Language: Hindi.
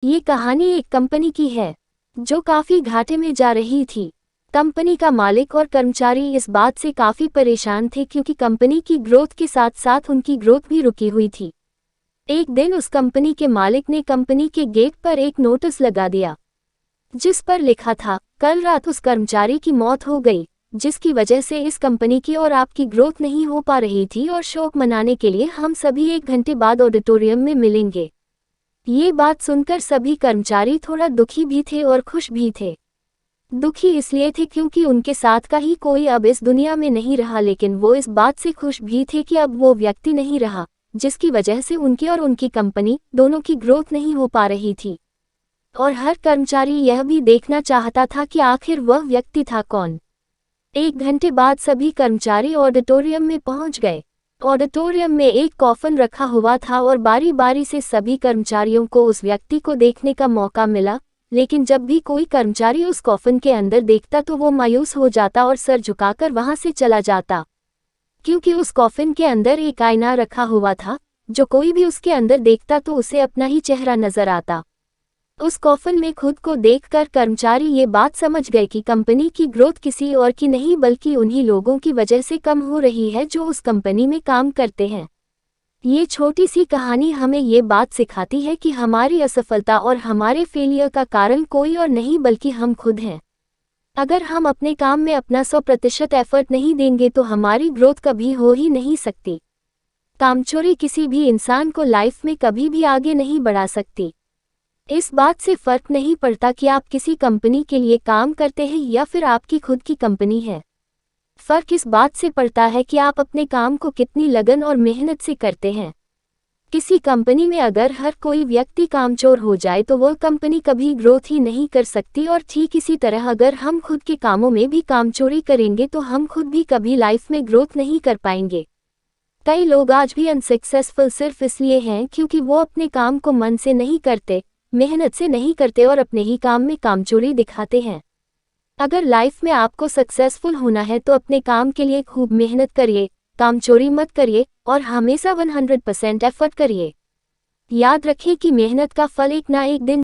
ये कहानी एक कंपनी की है जो काफी घाटे में जा रही थी। कंपनी का मालिक और कर्मचारी इस बात से काफी परेशान थे क्योंकि कंपनी की ग्रोथ के साथ साथ उनकी ग्रोथ भी रुकी हुई थी। एक दिन उस कंपनी के मालिक ने कंपनी के गेट पर एक नोटिस लगा दिया जिस पर लिखा था, कल रात उस कर्मचारी की मौत हो गई, जिसकी वजह से इस कंपनी की और आपकी ग्रोथ नहीं हो पा रही थी और शोक मनाने के लिए हम सभी 1 घंटे बाद ऑडिटोरियम में मिलेंगे। ये बात सुनकर सभी कर्मचारी थोड़ा दुखी भी थे और खुश भी थे। दुखी इसलिए थे क्योंकि उनके साथ का ही कोई अब इस दुनिया में नहीं रहा, लेकिन वो इस बात से खुश भी थे कि अब वो व्यक्ति नहीं रहा जिसकी वजह से उनकी और उनकी कंपनी दोनों की ग्रोथ नहीं हो पा रही थी। और हर कर्मचारी यह भी देखना चाहता था कि आखिर वह व्यक्ति था कौन। 1 घंटे बाद सभी कर्मचारी ऑडिटोरियम में पहुंच गए। ऑडिटोरियम में एक कॉफन रखा हुआ था और बारी बारी से सभी कर्मचारियों को उस व्यक्ति को देखने का मौका मिला, लेकिन जब भी कोई कर्मचारी उस कॉफन के अंदर देखता तो वो मायूस हो जाता और सर झुकाकर वहां से चला जाता, क्योंकि उस कॉफन के अंदर एक आईना रखा हुआ था। जो कोई भी उसके अंदर देखता तो उसे अपना ही चेहरा नजर आता। उस कॉफन में खुद को देखकर कर्मचारी ये बात समझ गए कि कंपनी की ग्रोथ किसी और की नहीं बल्कि उन्हीं लोगों की वजह से कम हो रही है जो उस कंपनी में काम करते हैं। ये छोटी सी कहानी हमें ये बात सिखाती है कि हमारी असफलता और हमारे फेलियर का कारण कोई और नहीं बल्कि हम खुद हैं। अगर हम अपने काम में अपना 100% एफर्ट नहीं देंगे तो हमारी ग्रोथ कभी हो ही नहीं सकती। कामचोरी किसी भी इंसान को लाइफ में कभी भी आगे नहीं बढ़ा सकती। इस बात से फर्क नहीं पड़ता कि आप किसी कंपनी के लिए काम करते हैं या फिर आपकी खुद की कंपनी है। फर्क इस बात से पड़ता है कि आप अपने काम को कितनी लगन और मेहनत से करते हैं। किसी कंपनी में अगर हर कोई व्यक्ति कामचोर हो जाए तो वह कंपनी कभी ग्रोथ ही नहीं कर सकती, और ठीक इसी तरह अगर हम खुद के कामों में भी कामचोरी करेंगे तो हम खुद भी कभी लाइफ में ग्रोथ नहीं कर पाएंगे। कई लोग आज भी अनसक्सेसफुल सिर्फ इसलिए हैं क्योंकि वो अपने काम को मन से नहीं करते, मेहनत से नहीं करते और अपने ही काम में कामचोरी दिखाते हैं। अगर लाइफ में आपको सक्सेसफुल होना है तो अपने काम के लिए खूब मेहनत करिए, कामचोरी मत करिए और हमेशा 100% एफर्ट करिए। याद रखिए कि मेहनत का फल एक ना एक दिन